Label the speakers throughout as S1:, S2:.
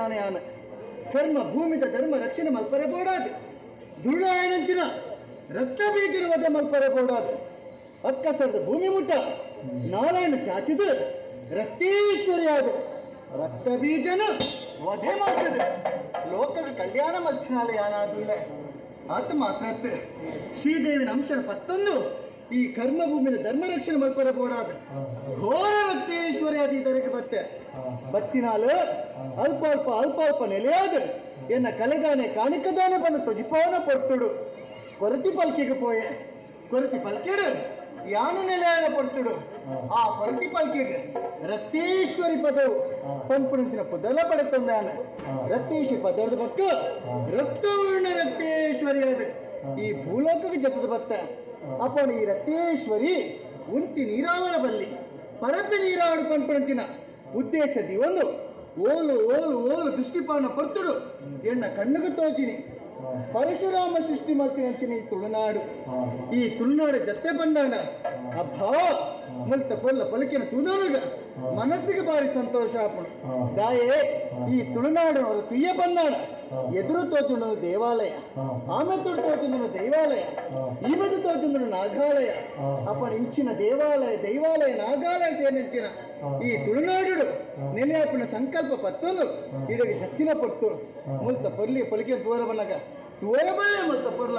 S1: ನಾಣಯಾನ ಕರ್ಮ ಭೂಮಿದ ಧರ್ಮ ರಕ್ಷಣೆ ಮಲ್ಪರೆ ಬೋಡಾದು ದುರುಳಾಯನಂಚಿನ ರಕ್ತ ಬೀಜನ ವಧೆ ಮಲ್ಪರೆ ಬೋಡಾದು ಅಕ್ಕಸರದ ಭೂಮಿ ಮುಟ್ಟ ನಾರಾಯಣ ಚಾಚಿದು ರಕ್ತೇಶ್ವರಿಯಾದ ರಕ್ತ ಬೀಜನ ವಧೆ ಮಾಡ್ತದೆ ಲೋಕದ ಕಲ್ಯಾಣ ಮಲ್ಚನಾಲಯಾನ ಆದಿಲ್ಲ ಆತ ಮಾತ್ರ ಶ್ರೀದೇವಿನ ಅಂಶನ ಪತ್ತೊಂದು ಈ ಕರ್ಮಭೂಮಿಯ ಧರ್ಮ ರಕ್ಷಣೆ ಮಲ್ಪರೆ ಬೋಡಾದ ಘೋರ ರಕ್ತೇಶ್ವರಿ ಆದ ಇದರಿಗೆ ಬತ್ತೆ ಬತ್ತಿನಾಲು ಅಲ್ಪ ಅಲ್ಪ ಅಲ್ಪ ಅಲ್ಪ ನೆಲೆಯಾದ ಎನ್ನ ಕಲೆದಾನೆ ಕಾಣಿಕದಾನೆ ಬಂದು ತೊಜಿಪವನ ಪೊರ್ತುಡು ಕೊರತಿ ಪಲ್ಕಿಗೆ ಪೋಯೆ ಕೊರತಿ ಪಲ್ಕೆಡು ಯಾನು ನೆಲೆಯಾಗ ಪೊರ್ತುಡು ಆ ಕೊರತಿ ಪಲ್ಕಿಗೆ ರಕ್ತೇಶ್ವರಿ ಪದವು ಪಂಪುಣಿಸಿನ ಪದಲ ಪಡೆತಂದಾನ ರಕ್ತೇಶ್ವರಿ ಪದದ ಪಕ್ಕ ರಕ್ತವರ್ಣ ರಕ್ತೇಶ್ವರಿ ಅದು ಈ ಭೂಲೋಕಕ್ಕೆ ಜಪದ ಬತ್ತ ಅಪ್ಪನ ಈ ರಕ್ತೇಶ್ವರಿ ಉಂತಿ ನೀರಾವರ ಬಲ್ಲಿ ಪರಪಿ ನೀರಾವಡು ಪಂಪುಣಿಸಿನ ಉದ್ದೇಶದಿ ಒಂದು ಓಲು ಓಲು ಓಲು ದೃಷ್ಟಿಪಾನ ಪರ್ತುಡು ಎಣ್ಣ ಕಣ್ಣುಗ ತೋಚಿನಿ ಪರಶುರಾಮ ಸೃಷ್ಟಿ ಮಲ್ತಿನಂಚಿನ ಈ ತುಳುನಾಡು ಜತ್ತೆ ಬಂದಾನ ಅಬ್ಬಾ ಮಲ್ತ ಪೊಲ್ಲ ಪಲಿಕಿನ ತೂನಾನುಗ ಮನಸ್ಸಿಗೆ ಬಾರಿ ಸಂತೋಷ ಆಪುಣ ದಾಯೇ ಈ ತುಳುನಾಡಿನವರು ತುಯ್ಯ ಬಂದಾಣ ಎದುರು ತೋಚುಂಡು ದೇವಾಲಯ ಆಮೆ ತೊಟ್ಟು ತೋಚುಂಡು ದೈವಾಲಯ ಈ ಮದ್ದು ತೋಚುಂಡು ನಾಗಾಲಯ ಅಪ್ಪನ ಇಂಚಿನ ದೈವಾಲಯ ನಾಗಾಲಯ ಸೇನೆಂಚಿನ ಈ ತುಳುನಾಡು ನೆಲೆಯಪ್ಪನ ಸಂಕಲ್ಪ ಪತ್ತೊಂದು ಇಡಗೆ ಜಚ್ಚಿನ ಪಟ್ಟು ಮುಲ್ತ ಪೊರ್ಲಿ ಪಲಿಕೆ ತೋರ ಬನ್ನಗ ತೋರ ಬಳ್ಳೆ ಮುಲ್ತ ಪೊರ್ಲ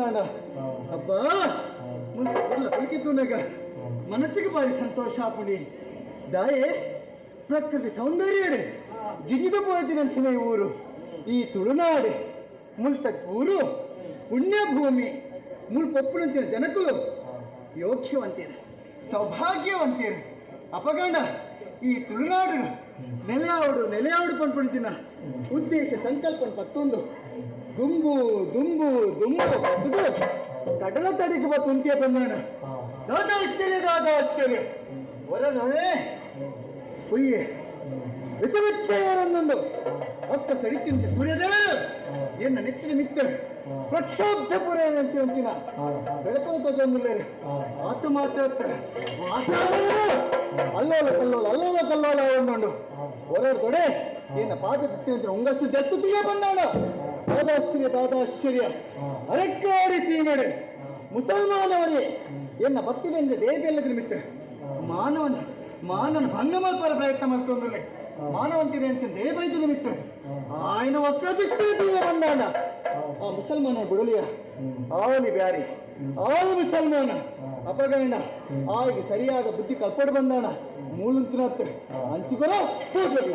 S1: ಬಂದಾಣ. ಅಬ್ಬಾ ಮುಂದೆ ಪಲಿಕಿತ್ತುನಾಗ ಮನಸ್ಸಿಗೆ ಬಾರಿ ಸಂತೋಷ ಪುಣಿ ದಾಯೆ ಪ್ರಕೃತಿ ಸೌಂದರ್ಯ ಜಿಗಿದು ಪೋಯ್ತು ನಂಚಿನ ಈ ಊರು. ಈ ತುಳುನಾಡು ಮುಲ್ತ ಊರು ಪುಣ್ಯಭೂಮಿ ಮುಲ್ಪೊಪ್ಪುನಂಚಿನ ಜನಕುಲು ಯೋಗ್ಯವಂತೀರು ಸೌಭಾಗ್ಯವಂತೀರು ಅಪಗಂಡ ಈ ತುಳುನಾಡು ನೆಲೆಯಾಡು ಪಂಪುಂಚಿನ ಉದ್ದೇಶ ಸಂಕಲ್ಪನ ಪತ್ತೊಂದು ದುಂಬು ದುಂಬು ದುಂಬು ಕಡಲ ತಡಿಗೆ ಬತ್ತು ಅಂತ್ಯ ಬಂದಾಣ. ದಾದಾಶ್ಚರ್ಯ ಹೊರನೊಳೆ ಹುಯ್ಯೆ ವಿಚವಿಚ್ಚಯರನ್ನೊಂದು ಅಕ್ಕ ಸಡಿತಿಂತ ಸೂರ್ಯದೇವರು ಎನ್ನ ನೆತ್ತಿನ ಮಿತ್ತ ಪ್ರಕ್ಷೋಬ್ಧ ಪುರ ಹಂಚಿನ ಬೆಳಕನ್ನು ತಗೊಂಡಿಲ್ಲ ಆತ ಮಾತಾಡ್ತ ಅಲ್ಲೋಲ ಕಲ್ಲೋಲ ಒಂದೊಂಡು ಹೊರಡು ತೊಡೆ ಏನ ಪಾದ ತಿಂತ ಉಂಗಷ್ಟು ದೆತ್ತುತ್ತಿಯ ಬಂದಾಣ. ದಾದಾಶ್ಚರ್ಯ ಅರೆಕ್ಕಾಡಿ ಸೀಮಡೆ ಮುಸಲ್ಮಾನವರೇ ಎನ್ನ ಭಕ್ತಿಯಿಂದ ದೇವಿಯಲ್ಲದ ನಿಮಿತ್ತ ಮಾನನ ಭಂಗ ಮಲ್ಪರ ಪ್ರಯತ್ನ ಮಾಡ್ತೊಂದಲ್ಲೇ ಮಾನವಂತಿದೆ ಅಂತ ದೇವೈದು ನಿಮಿತ್ತ ಆಯ್ನ ವಕ್ರದೃಷ್ಟಿಯ ಬಂದಾಣ. ಆ ಮುಸಲ್ಮಾನ ಬಿಡಲಿಯ ಆವಲಿ ಬ್ಯಾರಿ ಆಳು ಮುಸಲ್ಮಾನ ಅಪಗಂಡ ಆಯ್ಗೆ ಸರಿಯಾದ ಬುದ್ಧಿ ಕಲ್ಪಡು ಬಂದಾಣ. ಮೂಲಂತಿನತ್ತೆ ಹಂಚಿಕೊರ ಹೋಗಲಿ.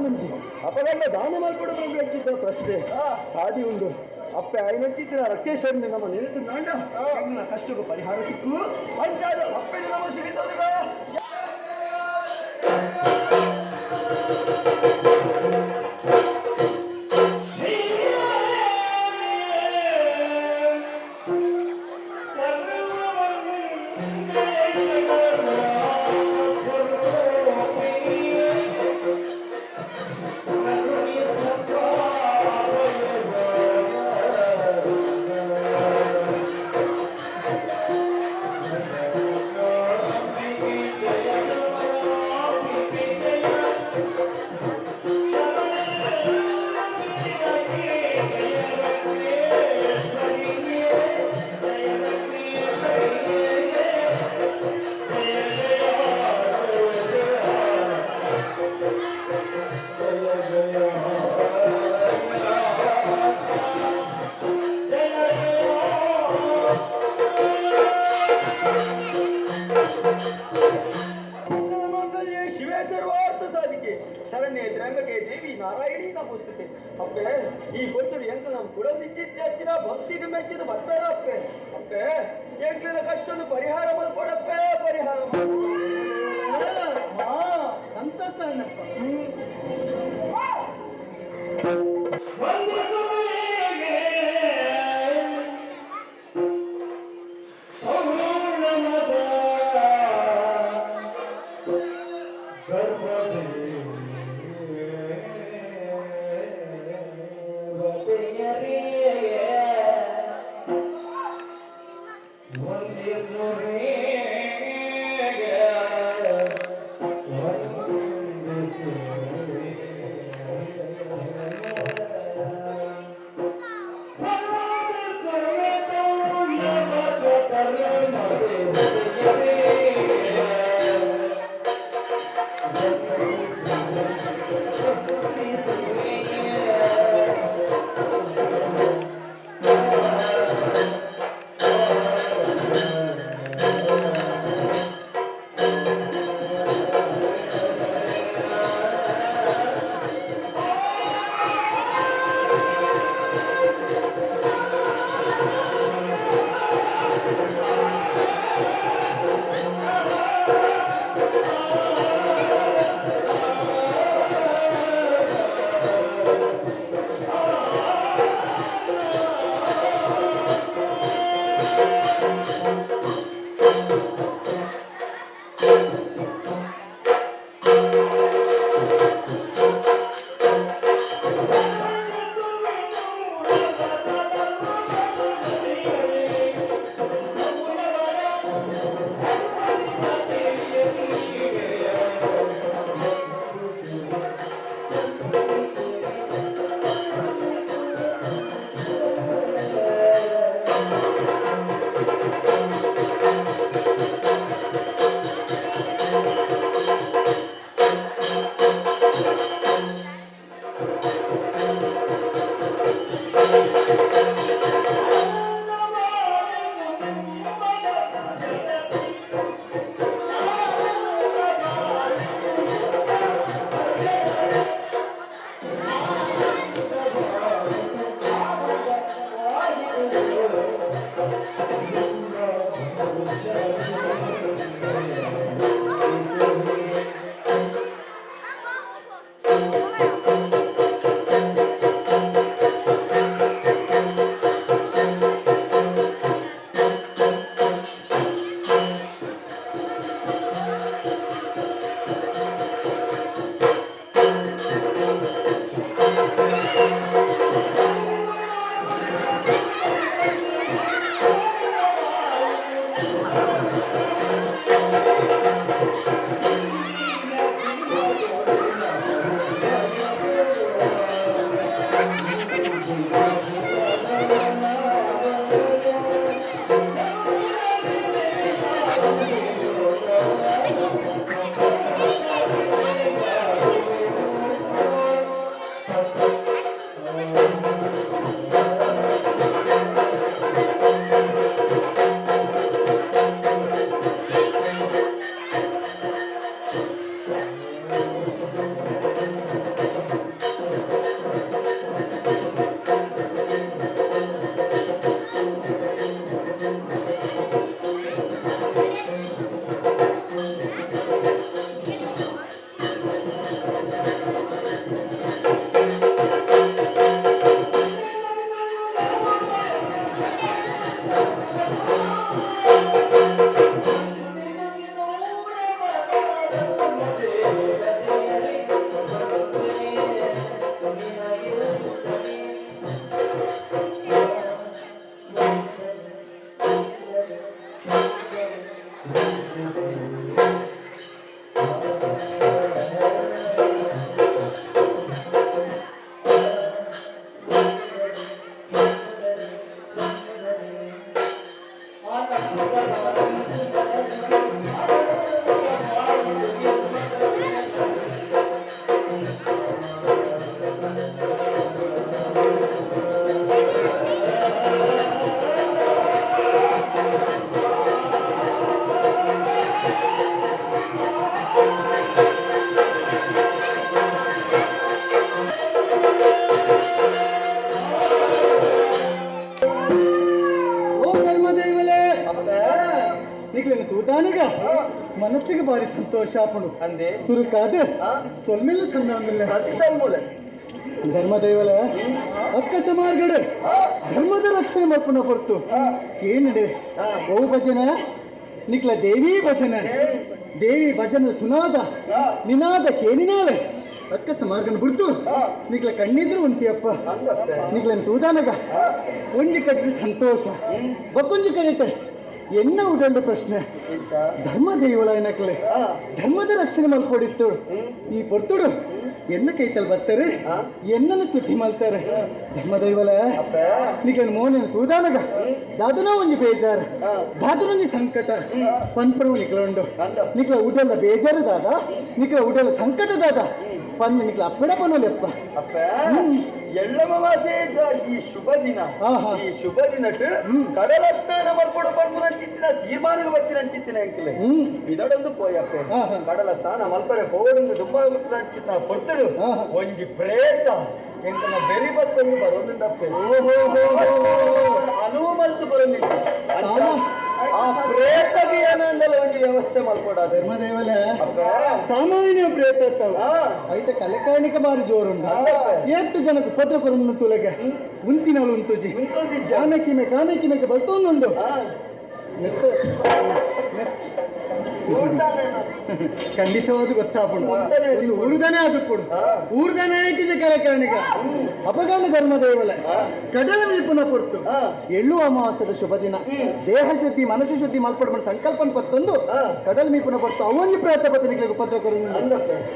S1: ಮಂಜಿ
S2: ಅಪಗಂಡ ದಾನ ಮಾಡ್ಕೊಡೋದ್ರಲ್ಲಿ ಹೆಚ್ಚಿದ್ದ ಪ್ರಶ್ನೆ ಸಾದಿ ಉಂಡು ಅಪ್ಪೆ ಐನಚ್ಚಿತ್ತಿನ ರಕ್ಕೇಶ್ವರನ ನಮ್ಮ ನಿಂತು ನಾಂಡ ಕಷ್ಟಕ್ಕೂ ಪರಿಹಾರ ಸಿಕ್ಕು ಪಂಚಾದ ಅಪ್ಪೆ ನಮ್ಮ ಸಿರಿತೋದಿಗ ಶರಣ್ಯ ತ್ರ್ಯಂಬಕೆ ದೇವಿ ನಾರಾಯಣಿ ನಮೋಸ್ತುತೆ ಅಪ್ಪೆ ಈ ಕೊಟ್ಟರು ಎಂತ ನಾವು ಕುಡದಿಚ್ಚಿನ ಭಕ್ತಿಗೆ ಮೆಚ್ಚಿದ ಬರ್ತಾರ ಅಪ್ಪೆ ಅಪ್ಪೆ ಎಂಟಿನ ಕಷ್ಟನು ಪರಿಹಾರ ಮಾಡ್ಕೊಡಪ್ಪೆ ಪರಿಹಾರ
S1: ಸಂತೋಷ ಅಣ್ಣಪ್ಪ చూడటానిగా మనస్సుకి భారీ సంతోషాపడు
S2: ಅಂದೆ
S1: ಸುರುಕಾದ
S2: ಆ?
S1: ಸೊಲ್ಮೆಲ್ಲ ಸಂದಾಮಿಲ್ಲ
S2: ಪ್ರತಿಶಲ್ಮೂಲ
S1: ಧರ್ಮದೇವಲ ಅಕ್ಕ ಸಮಾರ್ಗಡ ಧರ್ಮದ ರಕ್ಷಣೆ ಮಾಡ್ಕೊಂಡ ಹೊರತು ಏನಡೆ ಓ ಭಜನ ನಿಕ್ಲ ದೇವಿ ಭಜನ ದೇವಿ ಭಜನ ಸುನಾದ ನಿನಾದ ಕೇನಿನಾಳೆ ಅಕ್ಕ ಸಮಾರ್ಗನ ಬಿಡ್ತು ನಿಕ್ಲ ಕಣ್ಣಿದ್ರು ಉಂಟಿಯಪ್ಪ ನಿಕ್ಲ ತೂದಾನಗ ಒಂಜಿ ಕಡೆ ಸಂತೋಷ ಬಕ್ಕೊಂಜಿ ಕಡೆ ಎನ್ನ ಉಡಂಡ ಪ್ರಶ್ನೆ ಧರ್ಮದೇವಲ ಏನಕ್ಲೆ ಧರ್ಮದ ರಕ್ಷಣೆ ಮಲ್ಕೊಡಿತ್ತು ಈ ಪೊರ್ತುಡು ಎನ್ನ ಕೈತಲ್ ಬರ್ತಾರೆ ಎನ್ನನ್ನು ಸ್ತುತಿ ಮಾಡ್ತಾರೆ ಧರ್ಮದೈವಲ ನಿಕನ್ ಮೋನಿನ ತೂದಾನಗ ದಾದನೋ ಒಂಜಿ ಬೇಜಾರು ದಾದನೊಂಜಿ ಸಂಕಟ ಪನ್ಪರು ನಿಕ್ಲೊಂಡು ನಿಕ್ಲ ಉಡಲ ಬೇಜಾರು ದಾದ ನಿಕ್ಲ ಉಡಲ ಸಂಕಟ ದಾದ ಪನ್ನೆ ನಿಕ್ಲ ಅಪ್ಪಡ ಪನೋಲೆಪ್ಪ
S2: ಎಳ್ಳಮವಾಸೆ ಈ ಶುಭ ದಿನ ಈ ಶುಭ ದಿನಕ್ಕೆ ಕಡಲ ಸ್ನಾನ ಮಾಡ್ಕೊಂಡು ಬಂದು ನಂಚಿತ್ತಿನ ತೀರ್ಮಾನಕ್ಕೆ ಬರ್ತೀನಿ ಅಂಚಿತ್ತಿನ ಅಂಕಿಲ್ಲ ಇದೊಂದು ಪೋಯಪ್ಪೆ ಕಡಲ ಸ್ನಾನ ಮಲ್ಪರೆ ಹೋಗಂದು ದುಬ್ಬ ಅಂಚಿತ್ತ ಹೊರ್ತಡು ಒಂಜಿ ಪ್ರೇತ ಎಂಕನ ಬೆರಿ ಬತ್ತೊಂದು ಬರೋದುಂಡಪ್ಪೆ ಅನುವು ಮಲ್ತು ಬರೋದಿಲ್ಲ ಆ ಪ್ರೇತಗೆ ಏನಂದಲ್ಲ ಒಂದು ವ್ಯವಸ್ಥೆ ಮಲ್ಕೊಡೋದು
S1: ಧರ್ಮದೇವಲ ಸಾಮಾನ್ಯ ಪ್ರೇತ ಐತ ಕಲೆಕಾಣಿಕ ಬಾರಿ ಜೋರುಂಡು ಎಷ್ಟು ಜನಕ್ಕೆ ಪತ್ರ ಕೊರನ್ನು ತುಲೆಗೆ ಉಂತಿನಲು ಉಂತುಜಿ ಜಾನಕಿಮೆ ಕಾನಕಿಮೆಗೆ ಬರ್ತೊಂದುಂಡು ಖಂಡಿತವಾದ ಗೊತ್ತಾಪುಡು ಒಂದು ಊರ್ದನೆ ಆದುಕೊಡು ಊರ್ದನೆ ಆಯ್ತಿದೆ ಕಲೆಕಾಣಿಕ ಅಪಗಂಡ ಧರ್ಮದೇವಲ ಕಡಲ ಮೀಪುನ ಕೊಡ್ತು ಎಳ್ಳು ಅಮಾವಾಸ್ಯದ ಶುಭ ದಿನ ದೇಹ ಶುದ್ಧಿ ಮನಸ್ಸು ಶುದ್ಧಿ ಮಲ್ಪಡ್ಕೊಂಡು ಸಂಕಲ್ಪನ ಪತ್ತೊಂದು ಕಡಲ ಮೀಪುನ ಪಡ್ತು ಅವೊಂದು ಪ್ರಯತ್ನ ಪತ್ನಿಗೆ ಉಪದ್ರ ಕೊರು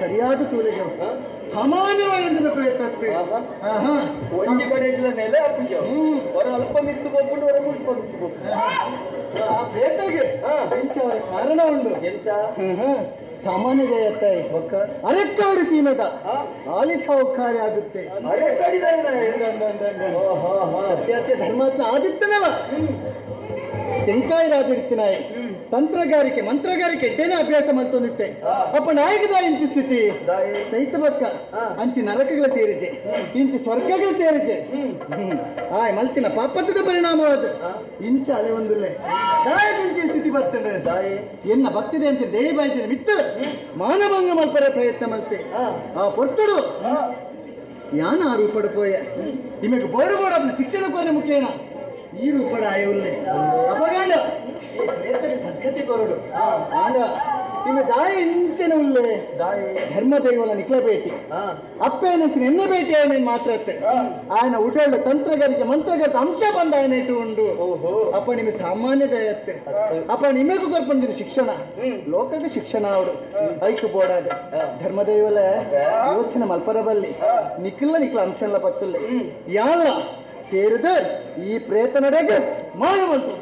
S1: ಸರಿಯಾದ ತೂಲಿಗೆ ಸಾಮಾನ್ಯವಾದ ಪ್ರಯತ್ನ
S2: ಒಂಜಿ ಕಡೆ ನೆಲೆ ಹಾಕಿದ್ಯೋ ಹೊರ ಅಲ್ಪ ಮಿತ್ತು ಹೋಗ್ಬಿಟ್ಟು ಹೊರ ಮುಟ್ಕೊಂಡು
S1: ಆ ಬೇಟೆಗೆ ಅವರ ಕಾರಣ ಉಂಡು
S2: ಎಂತ
S1: ಸಾಮಾನ್ಯ ಜಯತ್ತಾಯಿ ಅರೆಕ್ಕಾಡು ಸೀಮೆದ ಆಲಿ ಸೌಕಾರ್ಯ ಆಗುತ್ತೆ ಸತ್ಯಾತ್ಯ ಧರ್ಮಾತ್ಮ ಆದಿತ್ತನವ ತೆಂಕಾಯಿ ರಾಜ ಇಡ್ತಿನಾಯಿ ತಂತ್ರಗಾರಿಕೆ ಮಂತ್ರಗಾರಿಕೆ ಎಡ್ಡೆನೇ ಅಭ್ಯಾಸ ಮಾಡ್ತೊಂದಿತ್ತೆ ಅಪ್ಪ ನಾಯಕದ ಇಂಚು ಸ್ಥಿತಿ ಸಹಿತ ಬಕ್ಕ ಅಂಚಿ ನರಕಗಳ ಸೇರಿಜೆ ಇಂಚು ಸ್ವರ್ಗಗಳ ಸೇರಿಜೆ ಆಯ್ ಮಲ್ಸಿನ ಪಾಪತ್ತದ ಪರಿಣಾಮವಾದ ಇಂಚ ಅಲೆ ಒಂದಿಲ್ಲ ದಾಯದಿಂಚೆ ಸ್ಥಿತಿ ಬರ್ತದೆ ಎನ್ನ ಭಕ್ತಿದೆ ಅಂತ ದೇವಿ ಬಾಯ್ತಿದೆ ಬಿಟ್ಟು ಮಾನಭಂಗ ಮಲ್ಪರ ಪ್ರಯತ್ನ ಮಲ್ತೆ ಆ ಪೊರ್ತುಡು ಯಾನ ಆ ರೂಪಡು ಪೋಯ ನಿಮಗೆ ಬೋರ್ಡು ಬೋರ್ಡ್ ಶಿಕ್ಷಣ ಕೊನೆ ಮುಖ್ಯನ ಈ ರೂಪಡ ಆಯುಲ್ಲೆ ಅಪಗಂಡ ಸದ್ಗತಿ ಕೊರಡು ಆಂಡ ನಿಮ್ಮ ದಾಯ ಇಂಚನ ಉಲ್ಲೆ ಧರ್ಮದೈವಲ ನಿಕ್ಲ ಭೇಟಿ ಅಪ್ಪೇನಂಚಿನ ಎನ್ನ ಭೇಟಿ ఆయన ಮಾತ್ರ ఆయన ಉಡಳ ತಂತ್ರಗಾರಿಕೆ ಮಂತ್ರಗಾರಿಕೆ ಅಂಶ ಬಂದ ఆయన ಇಟ್ಟು ಉಂಡು ಅಪ್ಪ ನಿಮಗೆ ಸಾಮಾನ್ಯ ದಯತ್ತೆ ಅಪ್ಪ ನಿಮಗೂ ಕೊರ್ಪಂದಿನ ಶಿಕ್ಷಣ ಲೋಕದ ಶಿಕ್ಷಣ ಅವಡು ಐಕು ಬೋಡಾದ ಧರ್ಮದೈವಲ ಯೋಚನೆ ಮಲ್ಪರಬಲ್ಲಿ ನಿಕ್ಲ ಅಂಶಲ್ಲ ಪತ್ತಲ್ಲ ಯಾಳ ಸೇರಿದ ಈ ಪ್ರೇತ ನಡೆಗೆ ಮಾಡುವಂತು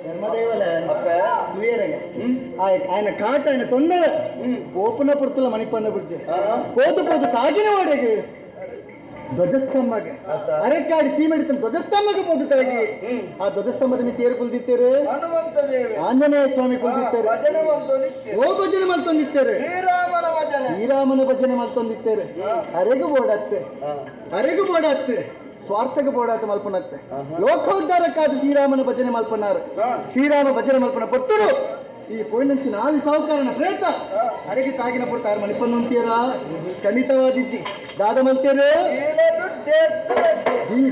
S1: ಧರ್ಮದೇವಲ ఆయన ಕಾಟ ఆయన ತೊಂದರೆ ಓಪನ ಪುರ್ತಲ ಮಣಿಪನ್ನ ಬಿಡ್ಜೆ ಪೋದು ಪೋದು ಕಾಗಿನ ಒಡೆಗೆ ಧ್ವಜಸ್ತಂಭಗೆ ಅರೆಕ್ಕಾಡಿ ಸೀಮೆಡಿತನ ಧ್ವಜಸ್ತಂಭಕ್ಕೆ ಪೋದುತ್ತಾಗಿ ಆ ಧ್ವಜಸ್ತಂಭದ ಮಿತಿ ಏರು ಕುಲ್ದಿತ್ತೇರು ಆಂಜನೇಯ ಸ್ವಾಮಿ ಕುಲ್ದಿತ್ತೇರು ಓ ಭಜನೆ ಮಲ್ತೊಂದಿತ್ತೇರು ಶ್ರೀರಾಮನ ಭಜನೆ ಮಲ್ತೊಂದಿತ್ತೇರು ಅರೆಗೂ ಬೋಡಾತ್ತೆ ಸ್ವಾರ್ಥಕ್ಕೆ ಬೋಡಾತ ಮಲ್ಪನತ್ತೆ ಲೋಕೋದ್ಧಾರಕ್ಕಾದ ಶ್ರೀರಾಮನ ಭಜನೆ ಮಲ್ಪನಾರು ಶ್ರೀರಾಮ ಭಜನೆ ಮಲ್ಪನ ಪೊಟ್ಟರು ಈ ಪೋಯಿನಂಚಿನ ಆಲಿ ಸಾಹುಕಾರನ ಪ್ರೇತ ಅರೆಗೆ ತಾಗಿನ ಪಡ್ತಾರೆ ಮಣಿಪನ್ನುಂತೀರ ಖಂಡಿತವಾದಿಜ್ಜಿ ದಾದ ಮಲ್ತೇರು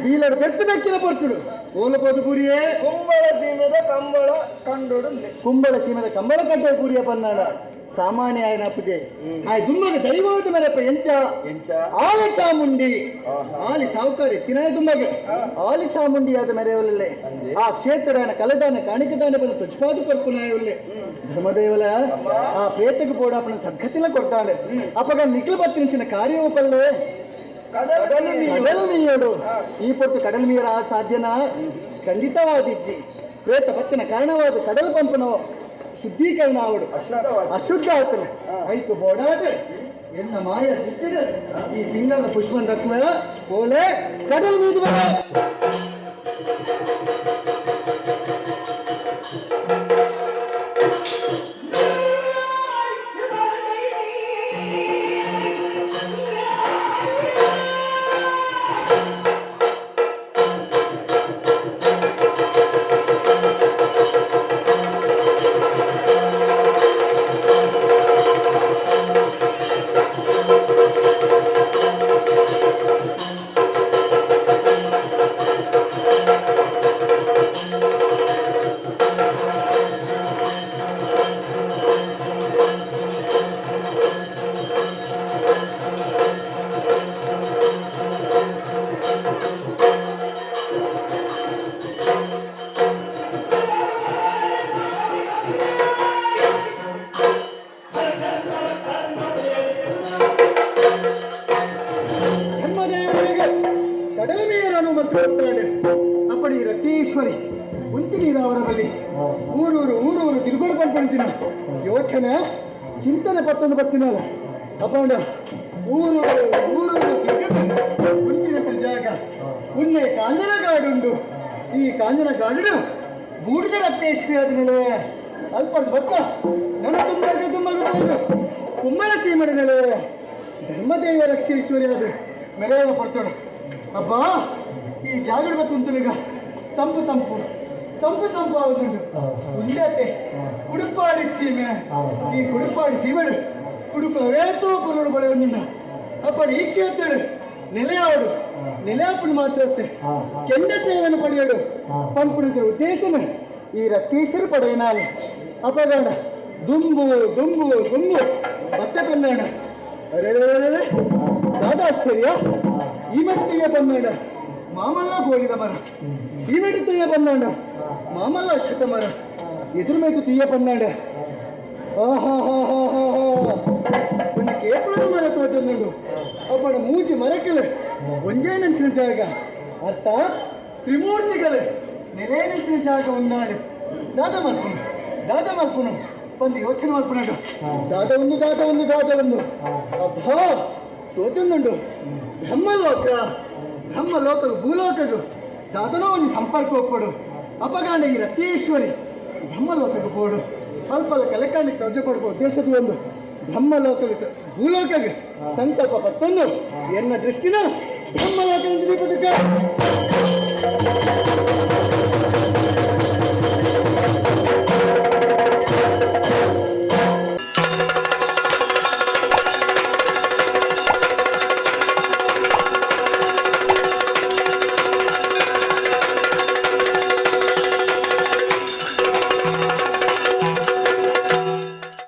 S1: ಬೀಲಡು ತೆತ್ತು ಬೆಕ್ಕಿನ ಪಡ್ತುಡು ಓಲಬೋದು ಪುರಿಯೇ ಕುಂಬಳ ಸೀಮೆದ ಕಂಬಳ ಕಟ್ಟೆ ಪುರಿಯ ಪನ್ನಾಡ ಸಾಮಾನ್ಯ ఆయన ಅಪ್ಪಗೆ ಆಯ್ ದುಮ್ಮಗ ದೈವದ ಮೇರಪ್ಪ ಎಂಚ ಆಲಿ ಚಾಮುಂಡಿ ಆಲಿ ಸಾವುಕಾರಿ ತಿನಾಯ ದುಮ್ಮಗೆ ಆಲಿ ಚಾಮುಂಡಿ ಆದ ಮೇರೆಯವಲ್ಲೇ ಆ ಕ್ಷೇತ್ರ ఆయన ಕಲೆದಾನ ಕಾಣಿಕದಾನ ಬಂದು ತುಜ್ಪಾದು ಕೊರ್ಪುನಾಯವಲ್ಲೇ ಧರ್ಮದೇವಲ ಆ ಪ್ರೇತಕ್ಕೆ ಪೋಡಾಪನ ಸದ್ಗತಿಲ ಕೊಡ್ತಾಳೆ ಅಪ್ಪಗ ನಿಖಿಲ್ ಬತ್ತಿನ ಕಾರ್ಯೋಪಲ್ಲೇ ಕಡಲು ಮೀಯೋಡು ಈ ಪೊರ್ತು ಕಡಲು ಮೀರ ಸಾಧ್ಯನಾ ಖಂಡಿತವಾದಿಜ್ಜಿ ಪ್ರೇತ ಬತ್ತಿನ ಕಾರಣವಾದ ಕಡಲು ಪಂಪನೋ ಶುದ್ಧೀಕರಣ ಅವಡು ಅಶುದ್ಧ ಆಗ್ತಾನೆ ಐಕು ಬೋಡಾದ ಎನ್ನ ಮಾಯ ದೃಷ್ಟಿಗೆ ಈ ಸಿಂಗದ ಪುಷ್ಪನ್ ದಕ್ಮ ಪೋಲೆ ಕಡಲ್ ಮೀದು ಬರ ಪತ್ತಿನ ಯೋಚನೆ ಚಿಂತನೆ ಪತ್ತೊಂದು ಪತ್ತಿನಲ್ಲ ಅಪ್ಪಂಡ ಊರು ಊರು ಮುಂದಿನ ಜಾಗ ಉನ್ನೆ ಕಾಂಜನಗಾಡುಂಡು ಈ ಕಾಂಜನಗಾಡು ಬೂಡಿದ ರಕ್ತೇಶ್ವರಿ ಆದ್ಮೇಲೆ ಅಲ್ಪಡ್ ಬಕ್ಕ ನನ್ನ ತುಂಬ ಕುಮ್ಮಳ ಸೀಮಡಿನಲೆ ಧರ್ಮದೇವ ರಕ್ಷೇಶ್ವರಿ ಅದು ಮೆರೆಯ ಪಡ್ತೋಣ ಅಬ್ಬ ಈ ಜಾಗಡ ಗೊತ್ತುಂಟುನೀಗ ಸಂಪು ಸಂಪು ಸಂಪು ಸಂಪು ಆಗುದುಂಟು ಉಂಡತೆ ಕುಡುಪಾಡಿ ಸೀಮೆ ಈ ಕುಡುಪಾಡಿ ಸೀಮೆಡು ಕುಡುಪು ವೇತೋ ಪುರುಳು ಬಳೆ ಒಂದುಂಡ ಅಪ್ಪಡು ಈ ಕ್ಷೇತ್ರಡು ನೆಲೆಯಾಡು ನೆಲೆಯಾಪುಡು ಮಾತ್ರತ್ತೆ ಕೆಂಡ ಸೇವೆಯನ್ನು ಪಡೆಯಡು ಪಂಪುಣಿತರ ಉದ್ದೇಶನ ಈ ರಕ್ತೇಶ್ವರ ಪಡೆಯನಾಲ ಅಪಗಡ ದುಂಬು ದುಂಬು ದುಂಬು ಭತ್ತ ಕನ್ನಡ ಅರೆ ದಾದಾಶ್ಚರ್ಯ ಈ ಮೆಟ್ಟಿಗೆ ಬಂದೋಣ ಮಾಮಲ್ಲ ಗೋಳಿದ ಮರ ಈ ಮೆಟ್ಟು ತುಯ್ಯ ಬಂದೋಣ ಮಾಮಲ್ಲ ಅಶ್ವತ ಮರ ಎದುರು ಮೆಟ್ಟು ತುಯ್ಯ ಬಂದಾಡ ಒಂದು ಕೇಪಳ ಮರ ತೋಚಂದು ಅಪ್ಪಡ ಮೂಜಿ ಮರಕ್ಕಲು ಒಂಜೇ ನಂಚಿನ ಜಾಗ ಅರ್ಥಾತ್ ತ್ರಿಮೂರ್ತಿಗಳು ನೆಲೆ ನಂಚಿನ ಜಾಗ ಒಂದಾಡು ದಾದ ಮಲ್ಪುನು ಒಂದು ಯೋಚನೆ ಮಲ್ಪುನಾಡು ದಾದ ಒಂದು ಅಬ್ಬಾ ತೋಚಂದುಂಡು ಬ್ರಹ್ಮಲೋಕಗೂ ಭೂಲೋಕಗೂ ದಾದನೋ ಒಂದು ಸಂಪರ್ಕ ಒಪ್ಪಡು ಅಪಗಾಂಡ ಈ ರಕ್ತೇಶ್ವರಿ ಬ್ರಹ್ಮಲೋಕಗೂ ಪೋಡು ಸ್ವಲ್ಪ ಲೆಕ್ಕಾಣಿಗೆ ತರ್ಜೆ ಕೊಡ್ಕೋ ಉದ್ದೇಶದ ಒಂದು ಬ್ರಹ್ಮಲೋಕಕ್ಕೆ ಭೂಲೋಕಗೆ ಸಂಕಲ್ಪ ಪತ್ತೊಂದು ಎನ್ನ ದೃಷ್ಟಿನ ಬ್ರಹ್ಮಲೋಕ ದೀಪದಕ್ಕೆ